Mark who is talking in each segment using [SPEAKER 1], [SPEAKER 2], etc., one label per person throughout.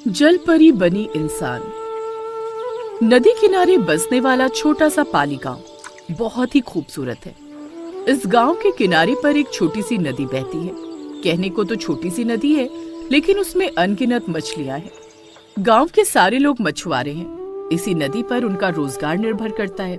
[SPEAKER 1] जल परी बनी इंसान। नदी किनारे बसने वाला छोटा सा पाली गांव बहुत ही खूबसूरत है। इस गांव के किनारे पर एक छोटी सी नदी बहती है। कहने को तो छोटी सी नदी है, लेकिन उसमें अनगिनत मछलियां हैं। गांव के सारे लोग मछुआरे हैं। इसी नदी पर उनका रोजगार निर्भर करता है।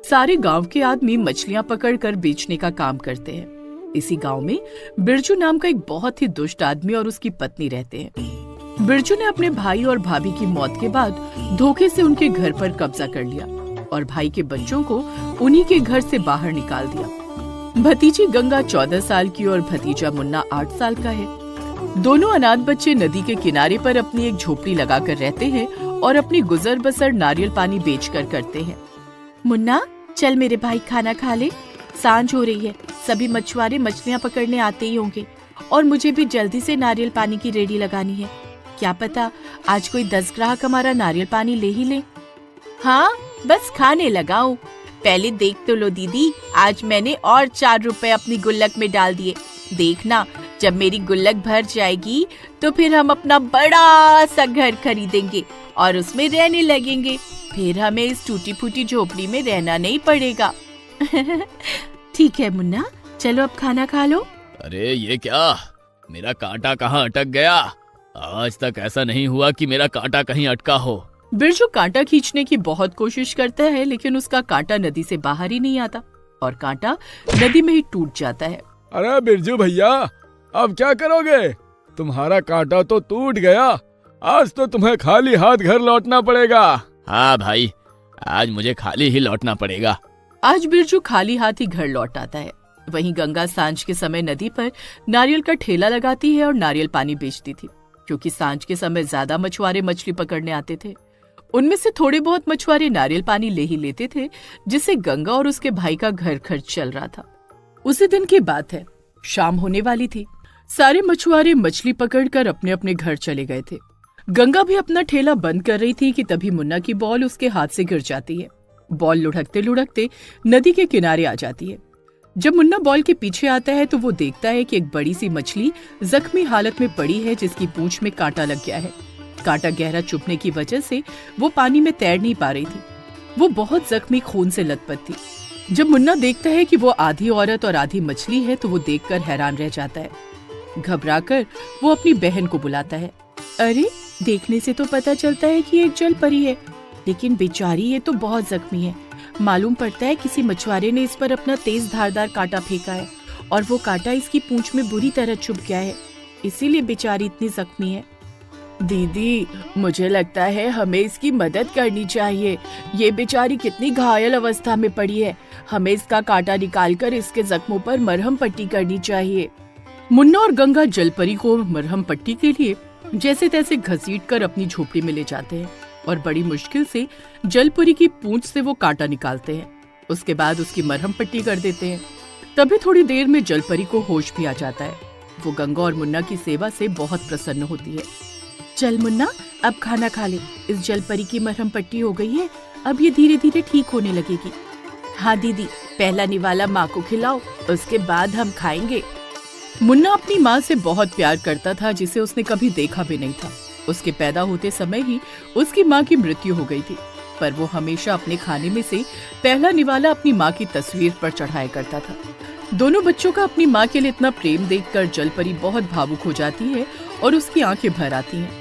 [SPEAKER 1] सारे गांव के आदमी मछलियां पकड़कर बेचने का काम करते हैं। इसी गांव में बिरजू नाम का एक बहुत ही दुष्ट आदमी और उसकी पत्नी रहते हैं। बिरजू ने अपने भाई और भाभी की मौत के बाद धोखे से उनके घर पर कब्जा कर लिया और भाई के बच्चों को उन्हीं के घर से बाहर निकाल दिया। भतीजी गंगा 14 साल की और भतीजा मुन्ना 8 साल का है। दोनों अनाथ बच्चे नदी के किनारे पर अपनी एक झोपड़ी लगाकर रहते हैं और अपनी गुजर बसर नारियल पानी बेचकर करते हैं। मुन्ना, चल मेरे भाई खाना खा ले, सांझ हो रही है। सभी मछुआरे मछलियाँ पकड़ने आते ही होंगे और मुझे भी जल्दी से नारियल पानी की रेडी लगानी है। क्या पता आज कोई 10 ग्राहक हमारा नारियल पानी ले ही ले। हाँ, बस खाने लगाऊं। पहले देख तो लो दीदी, आज मैंने और 4 रुपए अपनी गुल्लक में डाल दिए। देखना, जब मेरी गुल्लक भर जाएगी तो फिर हम अपना बड़ा सा घर खरीदेंगे और उसमें रहने लगेंगे। फिर हमें इस टूटी फूटी झोपड़ी में रहना नहीं पड़ेगा। ठीक है मुन्ना, चलो अब खाना खा लो।
[SPEAKER 2] अरे ये क्या, मेरा कांटा कहाँ अटक गया? आज तक ऐसा नहीं हुआ कि मेरा कांटा कहीं अटका हो।
[SPEAKER 1] बिरजू कांटा खींचने की बहुत कोशिश करता है, लेकिन उसका कांटा नदी से बाहर ही नहीं आता और कांटा नदी में ही टूट जाता है।
[SPEAKER 3] अरे बिरजू भैया, अब क्या करोगे? तुम्हारा कांटा तो टूट गया। आज तो तुम्हें खाली हाथ घर लौटना पड़ेगा।
[SPEAKER 2] हाँ भाई, आज मुझे खाली ही लौटना पड़ेगा।
[SPEAKER 1] आज बिरजू खाली हाथ ही घर लौट आता है। वहीं गंगा सांझ के समय नदी पर नारियल का ठेला लगाती है और नारियल पानी बेचती थी। क्योंकि सांझ के समय ज्यादा मछुआरे मछली पकड़ने आते थे, उनमें से थोड़े बहुत मछुआरे नारियल पानी ले ही लेते थे, जिससे गंगा और उसके भाई का घर खर्च चल रहा था। उसी दिन की बात है, शाम होने वाली थी। सारे मछुआरे मछली पकड़कर अपने अपने घर चले गए थे। गंगा भी अपना ठेला बंद कर रही थी कि तभी मुन्ना की बॉल उसके हाथ से गिर जाती है। बॉल लुढ़कते लुढ़कते नदी के किनारे आ जाती है। जब मुन्ना बॉल के पीछे आता है तो वो देखता है कि एक बड़ी सी मछली जख्मी हालत में पड़ी है, जिसकी पूंछ में कांटा लग गया है। कांटा गहरा चुभने की वजह से वो पानी में तैर नहीं पा रही थी। वो बहुत जख्मी, खून से लथपथ थी। जब मुन्ना देखता है कि वो आधी औरत और आधी मछली है तो वो देखकर हैरान रह जाता है। घबराकर वो अपनी बहन को बुलाता है। अरे, देखने से तो पता चलता है कि एक जल परी है, लेकिन बेचारी ये तो बहुत जख्मी है। मालूम पड़ता है किसी मछुआरे ने इस पर अपना तेज धारदार कांटा फेंका है और वो कांटा इसकी पूंछ में बुरी तरह चुभ गया है, इसीलिए बेचारी इतनी जख्मी है। दीदी, मुझे लगता है हमें इसकी मदद करनी चाहिए। ये बेचारी कितनी घायल अवस्था में पड़ी है। हमें इसका कांटा निकालकर इसके जख्मों पर मरहम पट्टी करनी चाहिए। मुन्ना और गंगा जलपरी को मरहम पट्टी के लिए जैसे तैसे घसीटकर अपनी झोपड़ी में ले जाते हैं और बड़ी मुश्किल से जलपरी की पूंछ से वो कांटा निकालते हैं। उसके बाद उसकी मरहम पट्टी कर देते हैं। तभी थोड़ी देर में जलपरी को होश भी आ जाता है। वो गंगा और मुन्ना की सेवा से बहुत प्रसन्न होती है। चल मुन्ना, अब खाना खा ले। इस जलपरी की मरहम पट्टी हो गई है, अब ये धीरे धीरे ठीक होने लगेगी। हाँ दीदी, पहला निवाला माँ को खिलाओ, उसके बाद हम खाएंगे। मुन्ना अपनी माँ से बहुत प्यार करता था, जिसे उसने कभी देखा भी नहीं था। उसके पैदा होते समय ही उसकी माँ की मृत्यु हो गई थी, पर वो हमेशा अपने खाने में से पहला निवाला अपनी माँ की तस्वीर पर चढ़ाया करता था। दोनों बच्चों का अपनी माँ के लिए इतना प्रेम देखकर जलपरी बहुत भावुक हो जाती है और उसकी आंखें भर आती हैं।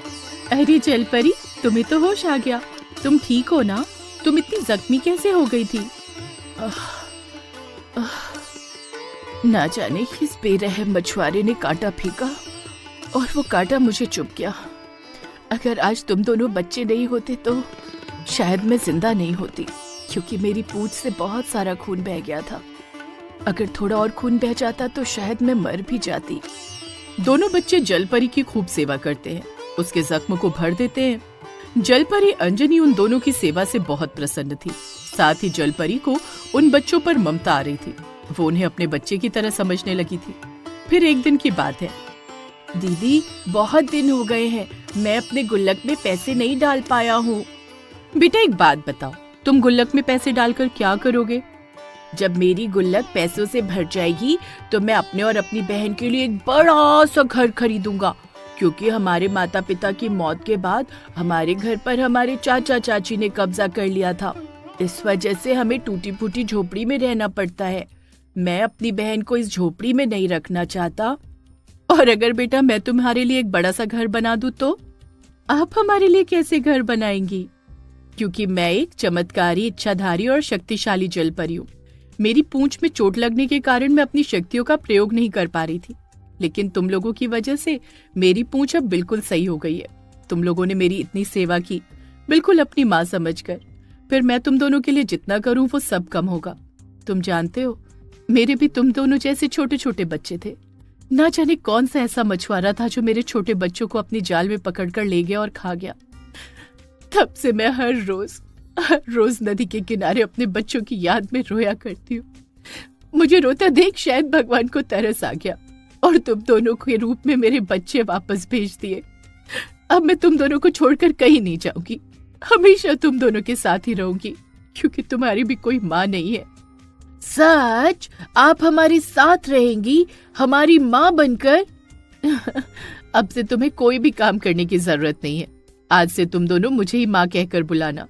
[SPEAKER 1] अरे जलपरी, तुम्हें तो होश आ गया। तुम ठीक हो ना? तुम इतनी जख्मी कैसे हो गई थी? ना जाने किस बेरहम मछुआरे ने कांटा फेंका और वो कांटा मुझे चुभ गया। अगर आज तुम दोनों बच्चे नहीं होते तो शायद मैं जिंदा नहीं होती, क्योंकि मेरी पूंछ से बहुत सारा खून बह गया था। अगर थोड़ा और खून बह जाता तो शायद मैं मर भी जाती। दोनों बच्चे जलपरी की खूब सेवा करते हैं, उसके जख्म को भर देते हैं। जलपरी अंजनी उन दोनों की सेवा से बहुत प्रसन्न थी। साथ ही जलपरी को उन बच्चों पर ममता आ रही थी। वो उन्हें अपने बच्चे की तरह समझने लगी थी। फिर एक दिन की बात है। दीदी, बहुत दिन हो गए हैं, मैं अपने गुल्लक में पैसे नहीं डाल पाया हूँ। बेटा, एक बात बताओ, तुम गुल्लक में पैसे डालकर क्या करोगे? जब मेरी गुल्लक पैसों से भर जाएगी तो मैं अपने और अपनी बहन के लिए एक बड़ा सा घर खरीदूंगा, क्योंकि हमारे माता पिता की मौत के बाद हमारे घर पर हमारे चाचा चाची ने कब्जा कर लिया था। इस वजह से हमें टूटी फूटी झोपड़ी में रहना पड़ता है। मैं अपनी बहन को इस झोपड़ी में नहीं रखना चाहता। और अगर बेटा मैं तुम्हारे लिए एक बड़ा सा घर बना दूं तो आप हमारे लिए कैसे घर बनाएंगी? क्योंकि मैं एक चमत्कारी, इच्छाधारी और शक्तिशाली जल परी हूँ। मेरी पूंछ में चोट लगने के कारण मैं अपनी शक्तियों का प्रयोग नहीं कर पा रही थी, लेकिन तुम लोगों की वजह से मेरी पूंछ अब बिल्कुल सही हो गई है। तुम लोगों ने मेरी इतनी सेवा की, बिल्कुल अपनी माँ समझकर। फिर मैं तुम दोनों के लिए जितना करूं वो सब कम होगा। तुम जानते हो, मेरे भी तुम दोनों जैसे छोटे छोटे बच्चे थे। ना जाने कौन सा ऐसा मछुआरा था जो मेरे छोटे बच्चों को अपनी जाल में पकड़कर ले गया और खा गया। तब से मैं हर रोज नदी के किनारे अपने बच्चों की याद में रोया करती हूँ। मुझे रोता देख शायद भगवान को तरस आ गया और तुम दोनों के रूप में मेरे बच्चे वापस भेज दिए। अब मैं तुम दोनों को छोड़कर कहीं नहीं जाऊंगी, हमेशा तुम दोनों के साथ ही रहूंगी, क्योंकि तुम्हारी भी कोई माँ नहीं है। सच? आप हमारे साथ रहेंगी, हमारी माँ बनकर? अब से तुम्हें कोई भी काम करने की जरूरत नहीं है। आज से तुम दोनों मुझे ही माँ कहकर बुलाना।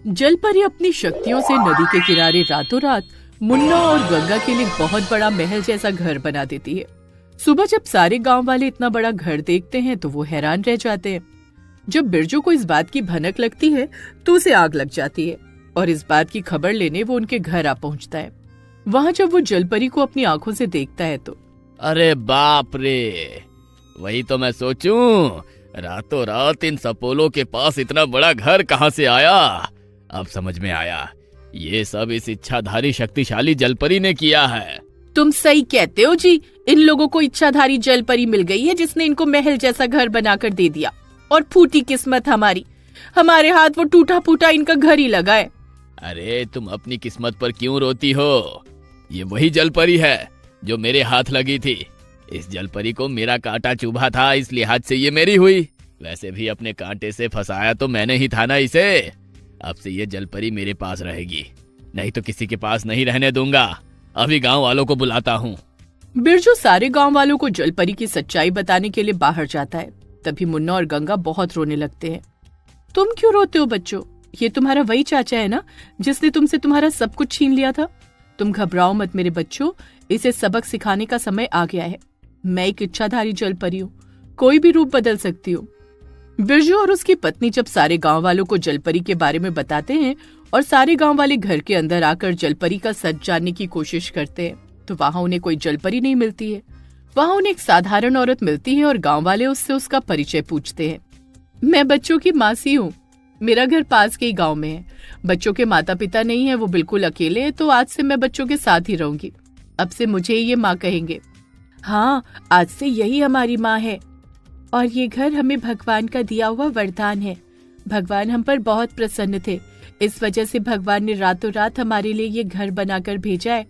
[SPEAKER 1] जल परी अपनी शक्तियों से नदी के किनारे रातों रात मुन्ना और गंगा के लिए बहुत बड़ा महल जैसा घर बना देती है। सुबह जब सारे गांव वाले इतना बड़ा घर देखते हैं तो वो हैरान रह जाते हैं। जब बिरजू को इस बात की भनक लगती है तो उसे आग लग जाती है और इस बात की खबर लेने वो उनके घर आ पहुंचता है। वहां जब वो जलपरी को अपनी आंखों से देखता है तो
[SPEAKER 2] अरे बाप रे, वही तो मैं सोचूं, रातों रात इन सपोलों के पास इतना बड़ा घर कहाँ से आया। अब समझ में आया, ये सब इस इच्छाधारी शक्तिशाली जलपरी ने किया है।
[SPEAKER 1] तुम सही कहते हो जी, इन लोगों को इच्छाधारी जलपरी मिल गई है जिसने इनको महल जैसा घर बनाकर दे दिया। और फूटी किस्मत हमारी, हमारे हाथ वो टूटा फूटा इनका घर ही लगा है।
[SPEAKER 2] अरे तुम अपनी किस्मत पर क्यों रोती हो? ये वही जलपरी है जो मेरे हाथ लगी थी। इस जलपरी को मेरा कांटा चुभा था, इस लिहाज से ये मेरी हुई। वैसे भी अपने कांटे से फंसाया तो मैंने ही था ना इसे। अब से ये जलपरी मेरे पास रहेगी, नहीं तो किसी के पास नहीं रहने दूंगा। अभी गांव वालों को बुलाता हूँ।
[SPEAKER 1] बिरजू सारे गांव वालों को जलपरी की सच्चाई बताने के लिए बाहर जाता है। तभी मुन्ना और गंगा बहुत रोने लगते हैं। तुम क्यों रोते हो बच्चों? ये तुम्हारा वही चाचा है ना जिसने तुमसे तुम्हारा सब कुछ छीन लिया था। तुम घबराओ मत मेरे बच्चों, इसे सबक सिखाने का समय आ गया है। मैं एक इच्छाधारी जलपरी हूँ, कोई भी रूप बदल सकती हूँ। बिरजू और उसकी पत्नी जब सारे गांव वालों को जलपरी के बारे में बताते हैं और सारे गांव वाले घर के अंदर आकर जलपरी का सच जानने की कोशिश करते हैं तो वहां उन्हें कोई जलपरी नहीं मिलती है। वहां उन्हें एक साधारण औरत मिलती है और गांव वाले उससे उसका परिचय पूछते हैं। मैं बच्चों की मासी हूँ, मेरा घर पास के ही गांव में है। बच्चों के माता पिता नहीं है, वो बिल्कुल अकेले हैं, तो आज से मैं बच्चों के साथ ही रहूंगी। अब से मुझे ही ये माँ कहेंगे। हाँ, आज से यही हमारी माँ है और ये घर हमें भगवान का दिया हुआ वरदान है। भगवान हम पर बहुत प्रसन्न थे, इस वजह से भगवान ने रातों रात हमारे लिए ये घर बनाकर भेजा है।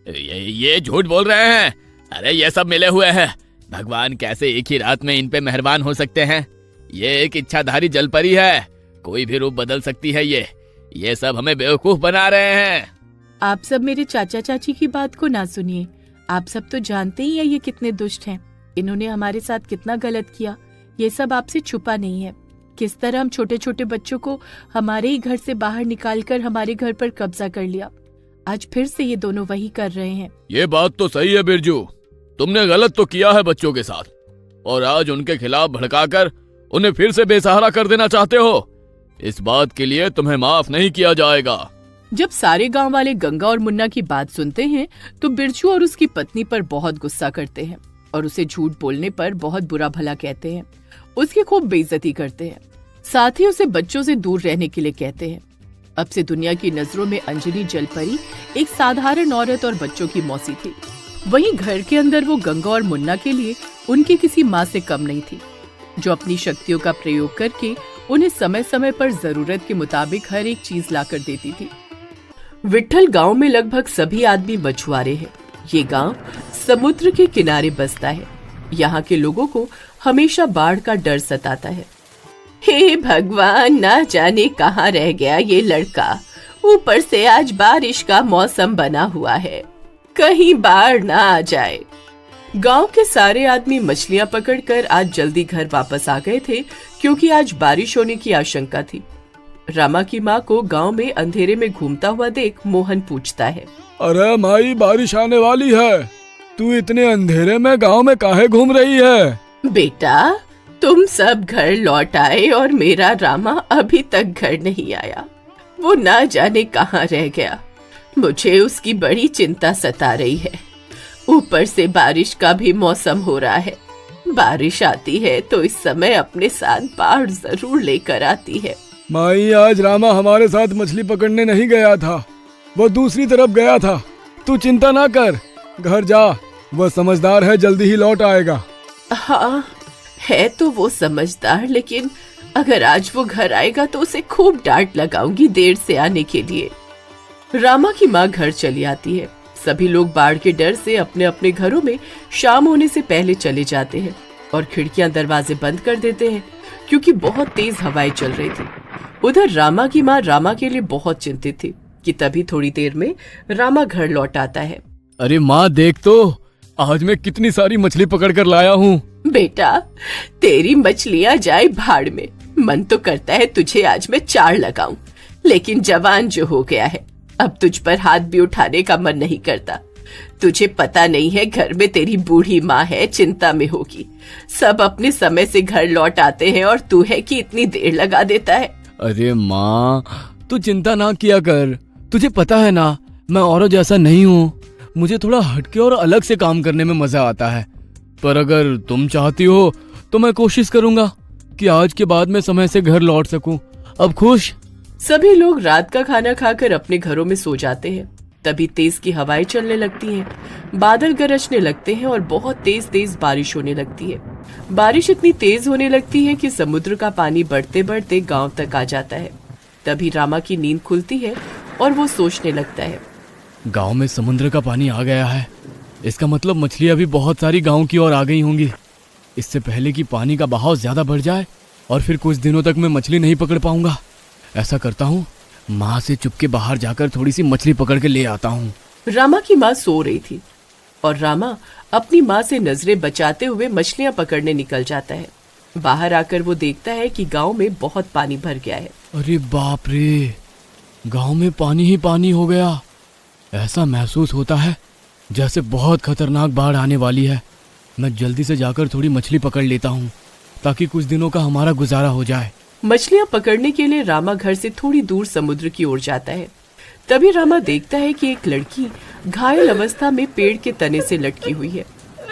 [SPEAKER 2] ये झूठ बोल रहे हैं। अरे ये सब मिले हुए हैं। भगवान कैसे एक ही रात में इन पे मेहरबान हो सकते हैं? ये एक इच्छाधारी जलपरी है, कोई भी रूप बदल सकती है। ये सब हमें बेवकूफ बना रहे हैं।
[SPEAKER 1] आप सब मेरे चाचा चाची की बात को ना सुनिए। आप सब तो जानते ही हैं ये कितने दुष्ट हैं। इन्होंने हमारे साथ कितना गलत किया, ये सब आपसे छुपा नहीं है। किस तरह हम छोटे छोटे बच्चों को हमारे ही घर से बाहर निकालकर हमारे घर पर कब्जा कर लिया। आज फिर से ये दोनों वही कर रहे हैं।
[SPEAKER 3] ये बात तो सही है बिरजू, तुमने गलत तो किया है बच्चों के साथ, और आज उनके खिलाफ भड़काकर उन्हें फिर से बेसहारा कर देना चाहते हो। इस बात के लिए तुम्हें माफ नहीं किया जाएगा।
[SPEAKER 1] जब सारे गांव वाले गंगा और मुन्ना की बात सुनते हैं तो बिरजू और उसकी पत्नी पर बहुत गुस्सा करते हैं और उसे झूठ बोलने पर बहुत बुरा भला कहते हैं। उसकी खूब बेइज्जती करते हैं, साथ ही उसे बच्चों से दूर रहने के लिए कहते हैं। अब से दुनिया की नजरों में अंजलि जलपरी एक साधारण औरत और बच्चों की मौसी थी। वहीं घर के अंदर वो गंगा और मुन्ना के लिए उनकी किसी माँ से कम नहीं थी, जो अपनी शक्तियों का प्रयोग करके उन्हें समय समय पर जरूरत के मुताबिक हर एक चीज लाकर देती थी। विट्ठल गांव में लगभग सभी आदमी मछुआरे हैं। ये गांव समुद्र के किनारे बसता है। यहाँ के लोगों को हमेशा बाढ़ का डर सताता है। हे भगवान, ना जाने कहाँ रह गया ये लड़का। ऊपर से आज बारिश का मौसम बना हुआ है, कहीं बाढ़ ना आ जाए। गांव के सारे आदमी मछलियां पकड़कर आज जल्दी घर वापस आ गए थे, क्योंकि आज बारिश होने की आशंका थी। रामा की माँ को गांव में अंधेरे में घूमता हुआ देख मोहन पूछता है,
[SPEAKER 3] अरे माई, बारिश आने वाली है, तू इतने अंधेरे में गांव में काहे घूम रही है?
[SPEAKER 1] बेटा, तुम सब घर लौट आए और मेरा रामा अभी तक घर नहीं आया। वो ना जाने कहाँ रह गया। मुझे उसकी बड़ी चिंता सता रही है। ऊपर से बारिश का भी मौसम हो रहा है। बारिश आती है तो इस समय अपने साथ बाढ़ जरूर लेकर आती है।
[SPEAKER 3] माई, आज रामा हमारे साथ मछली पकड़ने नहीं गया था, वो दूसरी तरफ गया था। तू चिंता ना कर, घर जा, वो समझदार है, जल्दी ही लौट आएगा।
[SPEAKER 1] हाँ, है तो वो समझदार, लेकिन अगर आज वो घर आएगा तो उसे खूब डांट लगाऊंगी देर से आने के लिए। रामा की माँ घर चली आती है। सभी लोग बाढ़ के डर से अपने अपने घरों में शाम होने से पहले चले जाते हैं और खिड़कियां दरवाजे बंद कर देते हैं, क्योंकि बहुत तेज हवाएं चल रही थी। उधर रामा की माँ रामा के लिए बहुत चिंतित थी कि तभी थोड़ी देर में रामा घर लौट आता है।
[SPEAKER 3] अरे माँ, देख तो, आज मैं कितनी सारी मछली पकड़ कर लाया हूँ।
[SPEAKER 1] बेटा, तेरी मछलियां जाए भाड़ में। मन तो करता है तुझे आज मैं चार लगाऊं, लेकिन जवान जो हो गया है, अब तुझ पर हाथ भी उठाने का मन नहीं करता। तुझे पता नहीं है, घर में तेरी बूढ़ी माँ है, चिंता में होगी। सब अपने समय से घर लौट आते हैं और तू है कि इतनी देर लगा देता है।
[SPEAKER 3] अरे माँ, तू चिंता ना किया कर। तुझे पता है ना, मैं औरों जैसा नहीं हूँ। मुझे थोड़ा हटके और अलग से काम करने में मजा आता है। पर अगर तुम चाहती हो तो मैं कोशिश करूंगा कि आज के बाद मैं समय से घर लौट सकूं। अब खुश?
[SPEAKER 1] सभी लोग रात का खाना खाकर अपने घरों में सो जाते हैं। तभी तेज की हवाएं चलने लगती हैं, बादल गरजने लगते हैं और बहुत तेज तेज बारिश होने लगती है। बारिश इतनी तेज होने लगती है कि समुद्र का पानी बढ़ते बढ़ते गांव तक आ जाता है। तभी रामा की नींद खुलती है और वो सोचने लगता है,
[SPEAKER 3] गांव में समुद्र का पानी आ गया है। इसका मतलब मछलियां भी बहुत सारी गांव की ओर आ गई होंगी। इससे पहले कि पानी का बहाव ज्यादा बढ़ जाए और फिर कुछ दिनों तक मैं मछली नहीं पकड़ पाऊंगा, ऐसा करता हूँ, माँ से चुपके बाहर जाकर थोड़ी सी मछली पकड़ के ले आता हूँ।
[SPEAKER 1] रामा की माँ सो रही थी और रामा अपनी माँ से नजरें बचाते हुए मछलियां पकड़ने निकल जाता है। बाहर आकर वो देखता है कि गांव में बहुत पानी भर गया है।
[SPEAKER 3] अरे बाप रे, गांव में पानी ही पानी हो गया। ऐसा महसूस होता है जैसे बहुत खतरनाक बाढ़ आने वाली है। मैं जल्दी से जाकर थोड़ी मछली पकड़ लेता हूँ ताकि कुछ दिनों का हमारा गुजारा हो जाए।
[SPEAKER 1] मछलियां पकड़ने के लिए रामा घर से थोड़ी दूर समुद्र की ओर जाता है। तभी रामा देखता है कि एक लड़की घायल अवस्था में पेड़ के तने से लटकी हुई है।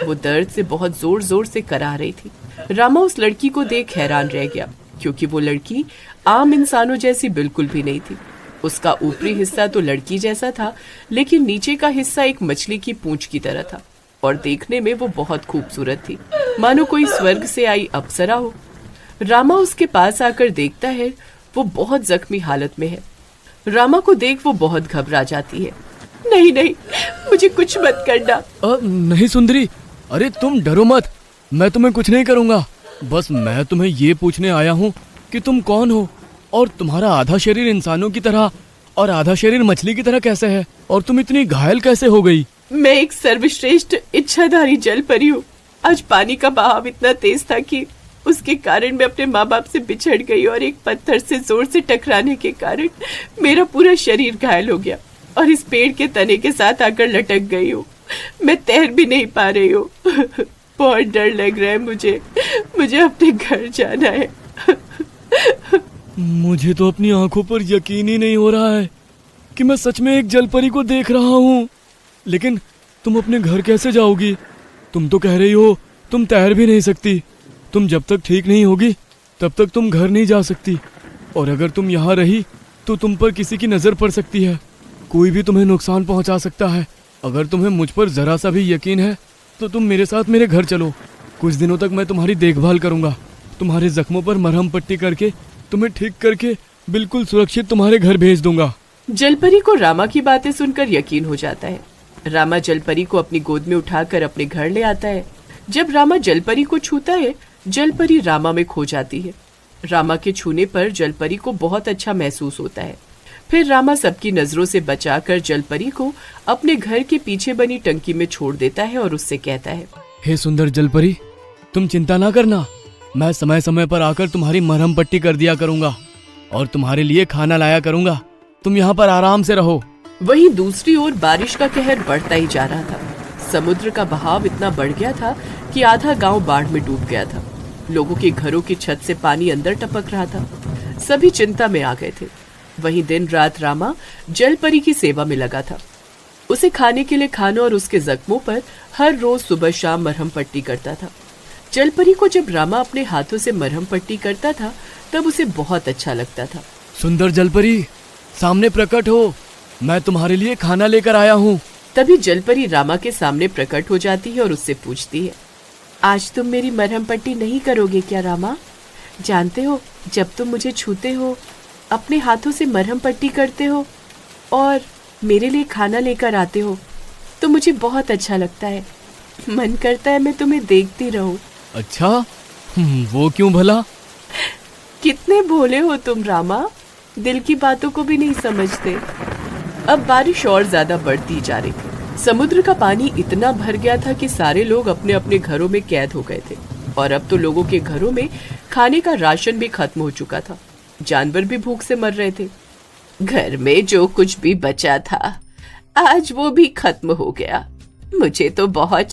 [SPEAKER 1] वो दर्द से बहुत जोर जोर से कराह रही थी। रामा उस लड़की को देख हैरान रह गया, क्योंकि वो लड़की आम इंसानों जैसी बिल्कुल भी नहीं थी। उसका ऊपरी हिस्सा तो लड़की जैसा था, लेकिन नीचे का हिस्सा एक मछली की पूंछ की तरह था और देखने में वो बहुत खूबसूरत थी, मानो कोई स्वर्ग से आई अप्सरा हो। रामा उसके पास आकर देखता है, वो बहुत जख्मी हालत में है। रामा को देख वो बहुत घबरा जाती है। नहीं नहीं, मुझे कुछ मत करना।
[SPEAKER 3] नहीं सुंदरी, अरे तुम डरो मत, मैं तुम्हें कुछ नहीं करूँगा। बस मैं तुम्हें ये पूछने आया हूँ कि तुम कौन हो और तुम्हारा आधा शरीर इंसानों की तरह और आधा शरीर मछली की तरह कैसे है, और तुम इतनी घायल कैसे हो गई?
[SPEAKER 1] मैं एक सर्वश्रेष्ठ इच्छाधारी जल परी हूँ। आज पानी का बहाव इतना तेज था कि उसके कारण मैं अपने माँ बाप से बिछड़ गई और एक पत्थर से जोर से टकराने के कारण मेरा पूरा शरीर घायल हो गया और इस पेड़ के तने के साथ आकर लटक गई हूँ। मैं तैर भी नहीं पा रही हूँ। बहुत डर लग रहा है मुझे अपने घर जाना है।
[SPEAKER 3] मुझे तो अपनी आंखों पर यकीन ही नहीं हो रहा है कि मैं सच में एक जलपरी को देख रहा हूँ। लेकिन तुम अपने घर कैसे जाओगी? तुम तो कह रही हो तुम तैर भी नहीं सकती। तुम जब तक ठीक नहीं होगी तब तक तुम घर नहीं जा सकती, और अगर तुम यहाँ रही तो तुम पर किसी की नजर पड़ सकती है। कोई भी तुम्हें नुकसान पहुँचा सकता है। अगर तुम्हें मुझ पर जरा सा भी यकीन है तो तुम मेरे साथ मेरे घर चलो। कुछ दिनों तक मैं तुम्हारी देखभाल करूंगा। तुम्हारे जख्मों पर मरहम पट्टी करके तुम्हें ठीक करके बिल्कुल सुरक्षित तुम्हारे घर भेज दूंगा।
[SPEAKER 1] जलपरी को रामा की बातें सुनकर यकीन हो जाता है। रामा जलपरी को अपनी गोद में उठाकर अपने घर ले आता है। जब रामा जलपरी को छूता है, जलपरी रामा में खो जाती है। रामा के छूने पर जलपरी को बहुत अच्छा महसूस होता है। फिर रामा सबकी नजरों से बचाकर जलपरी को अपने घर के पीछे बनी टंकी में छोड़ देता है और उससे कहता है,
[SPEAKER 3] हे सुंदर जलपरी, तुम चिंता ना करना, मैं समय समय पर आकर तुम्हारी मरहम पट्टी कर दिया करूंगा और तुम्हारे लिए खाना लाया करूंगा। तुम यहाँ पर आराम से रहो।
[SPEAKER 1] वहीं दूसरी ओर बारिश का कहर बढ़ता ही जा रहा था। समुद्र का बहाव इतना बढ़ गया था कि आधा गांव बाढ़ में डूब गया था। लोगों के घरों की छत से पानी अंदर टपक रहा था। सभी चिंता में आ गए थे। वहीं दिन रात रामा जलपरी की सेवा में लगा था। उसे खाने के लिए खाना और उसके जख्मों पर हर रोज सुबह शाम मरहम पट्टी करता था। जलपरी को जब रामा अपने हाथों से मरहम पट्टी करता था तब उसे बहुत अच्छा लगता था।
[SPEAKER 3] सुंदर जलपरी, सामने प्रकट हो, मैं तुम्हारे लिए खाना लेकर आया हूँ।
[SPEAKER 1] तभी जलपरी रामा के सामने प्रकट हो जाती है और उससे पूछती है, आज तुम मेरी मरहम पट्टी नहीं करोगे क्या रामा? जानते हो, जब तुम मुझे छूते हो, अपने हाथों से मरहम पट्टी करते हो और मेरे लिए खाना लेकर आते हो तो मुझे बहुत अच्छा लगता है। मन करता है मैं तुम्हें देखती रहूं।
[SPEAKER 3] अच्छा, वो क्यों भला?
[SPEAKER 1] कितने भोले हो तुम रामा, दिल की बातों को भी नहीं समझते। अब बारिश और ज्यादा बढ़ती जा रही थी। समुद्र का पानी इतना भर गया था कि सारे लोग अपने अपने घरों में कैद हो गए थे और अब तो लोगों के घरों में खाने का राशन भी खत्म हो चुका था। जानवर भी भूख से मर रहे थे। घर में जो कुछ भी बचा था आज वो भी खत्म हो गया। मुझे तो बहुत